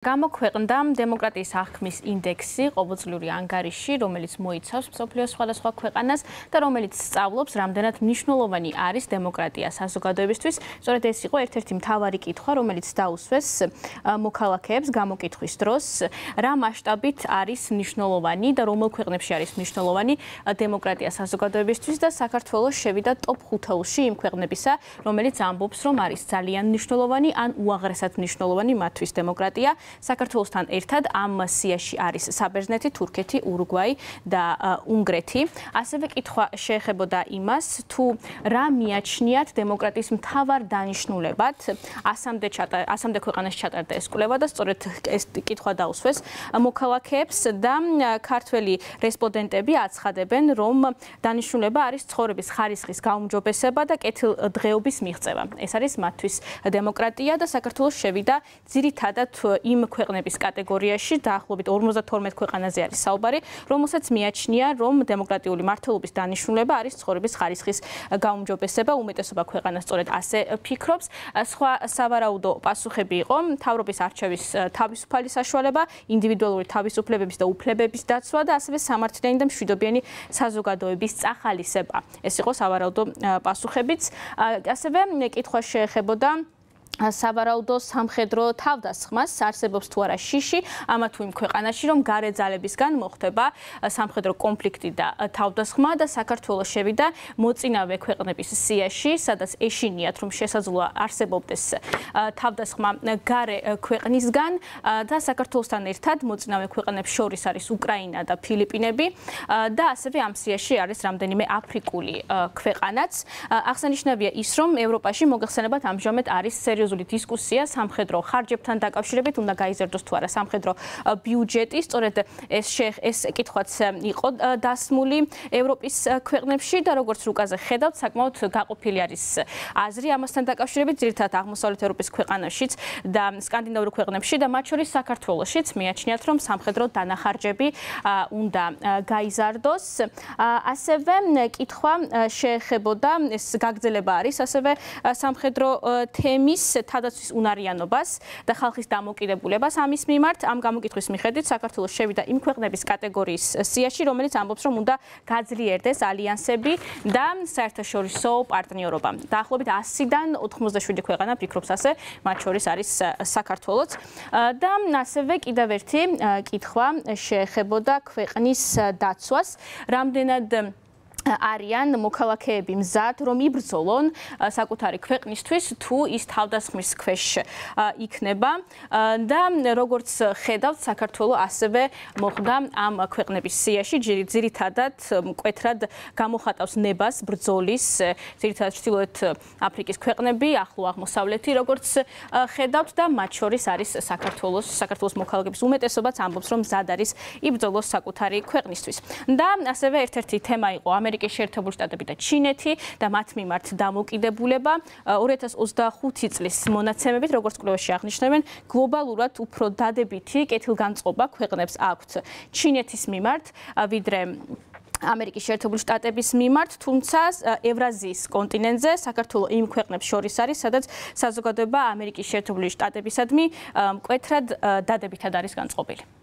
გამოქვეყნდა დემოკრატიის აღქმის ინდექსი ყოველწლიური ანგარიში, რომელიც მოიცავს მსოფლიოს სხვადასხვა ქვეყანას და რომელიც სწავლობს, რამდენად მნიშვნელოვანი არის დემოკრატია საზოგადოებისთვის. სწორედ ეს იყო ერთ-ერთი მთავარი კითხვა, რომელიც დაუსვეს მოქალაქეებს გამოკითხვის დროს, რა მასშტაბით არის მნიშვნელოვანი და რომელ ქვეყნებში არის მნიშვნელოვანი დემოკრატია საზოგადოებისთვის და საქართველოს შევიდა ტოპ 5-ში იმ ქვეყნებისა, რომელიც ამბობს, რომ არის ძალიან მნიშვნელოვანი ან უაღრესად მნიშვნელოვანი მათთვის დემოკრატია. საქართველოსთან ერთად ამ სიაში არის საბერძნეთი, თურქეთი, ურუგვაი და უნგრეთი. ასევე კითხვა შეეხებოდა იმას, თუ რა მიაჩნიათ დემოკრატიის მთავარ დანიშნულებად ასამდე ქვეყანაში ჩატარდა ეს კვლევა და სწორედ ეს კითხვა დაუსვეს მოქალაქეებს და ქართველი რესპონდენტები აცხადებენ, რომ დანიშნულება არის ცხოვრების ხარისხის გაუმჯობესება და კეთილდღეობის მიღწევა. ეს არის მათთვის დემოკრატია და საქართველოს შევიდა ძირითადად იმ ქვეყნების კატეგორიაში დაახლოებით 52 ქვეყანაზე არის საუბარი, რომელსაც მიაჩნია, რომ დემოკრატიული მართლობის დანიშნულება არის ცხოვრების ხარისხის გაუმჯობესება. უმეტესობა ქვეყანას სწორედ ასე ფიქრობს. სხვა სავარაუდო პასუხები იყო მთავრობის არჩევის თავისუფალი საშუალება, ინდივიდუალური თავისუფლებების და უფლებების დაცვა და ასევე სამართლიანი და მშვიდობიანი საზოგადოების წახალისება. ეს იყო სავარაუდო პასუხებიც. ასევე კითხვა შეეხებოდა სავარაუდო სამხედრო თავდასხმას, არსებობს თუ არა შიში ამა თუ იმ ქვეყანაში, რომ გარე ძალებისგან მოხდება სამხედრო კონფლიქტი და თავდასხმა და საქართველოს შევიდა მოწინავე ქვეყნების სიაში, სადაც ეშინიათ, რომ შესაძლოა არსებობდეს თავდასხმა გარე ქვეყნისგან და საქართველოსთან ერთად მოწინავე ქვეყნებს შორის არის უკრაინა და ფილიპინები და ასევე ამ სიაში არის რამდენიმე აფრიკული ქვეყანაც. აღსანიშნავია ის, რომ ევროპაში მოგეხსენებათ ამჟამად არის სერიოზული დისკუსია სამხედრო ხარჯებთან დაკავშირებით, უნდა გაიზარდოს თუ არა სამხედრო ბიუჯეტი. სწორედ ეს კითხვაც იყო დასმული ევროპის ქვეყნებში და როგორც რუკაზე ხედავთ, საკმაოდ გაყოფილი არის აზრი ამასთან დაკავშირებით, ძირითადად აღმოსავლეთ ევროპის ქვეყანაშიც და სკანდინავურ ქვეყნებში და მათ შორის საქართველოშიც მიაჩნიათ, რომ სამხედრო დანახარჯები უნდა გაიზარდოს. ასევე კითხვა შეეხებოდა, ეს გაგრძელება არის, ასევე სამხედრო თემის თავდაცვის უნარიანობას და ხალხის დამოკიდებულებას ამის მიმართ. ამ გამოკითხვის მიხედვით საქართველოს შევიდა იმ ქვეყნების კატეგორიის სიაში, რომელიც ამბობს, რომ უნდა გაძლიერდეს ალიანსები და საერთაშორისო პარტნიორობა. დაახლოებით 100-დან 97 ქვეყანა ფიქრობს ასე, მათ შორის არის საქართველოც. და ასევე კიდევ ერთი კითხვა შეეხებოდა ქვეყნის დაცვას, რამდენად არიან მოქალაქეები მზად, რომ იბრძოლონ საკუთარი ქვეყნისთვის, თუ ის თავდასხმის ქვეშ იქნება და როგორც ხედავთ, საქართველო ასევე მოხვდა ამ ქვეყნების სიაში, ძირითადად მკვეთრად გამოხატავს ნებას ბრძოლის, ძირითადად ჩრდილოეთ აფრიკის ქვეყნები, ახლო აღმოსავლეთი, როგორც ხედავთ და მათ შორის არის საქართველოს მოქალაქეების უმეტესობაც ამბობს, რომ მზად არის იბრძოლოს საკუთარი ქვეყნისთვის. და ასევე ერთ-ერთი თემა იყო ამერიკის შეერთებული შტატები და ჩინეთი და მათ მიმართ დამოკიდებულება. 2025 წლის მონაცემებით, როგორც კვლევაში აღნიშნავენ, გლობალურად უფრო დადებითი კეთილგანწყობა ქვეყნებს აქვთ ჩინეთის მიმართ, ვიდრე ამერიკის შეერთებული შტატების მიმართ, თუმცა ევრაზიის კონტინენტზე საქართველო იმ ქვეყნებს შორის არის, სადაც საზოგადოება ამერიკის შეერთებული შტატებისადმი მკვეთრად დადებითად არის განწყობილი.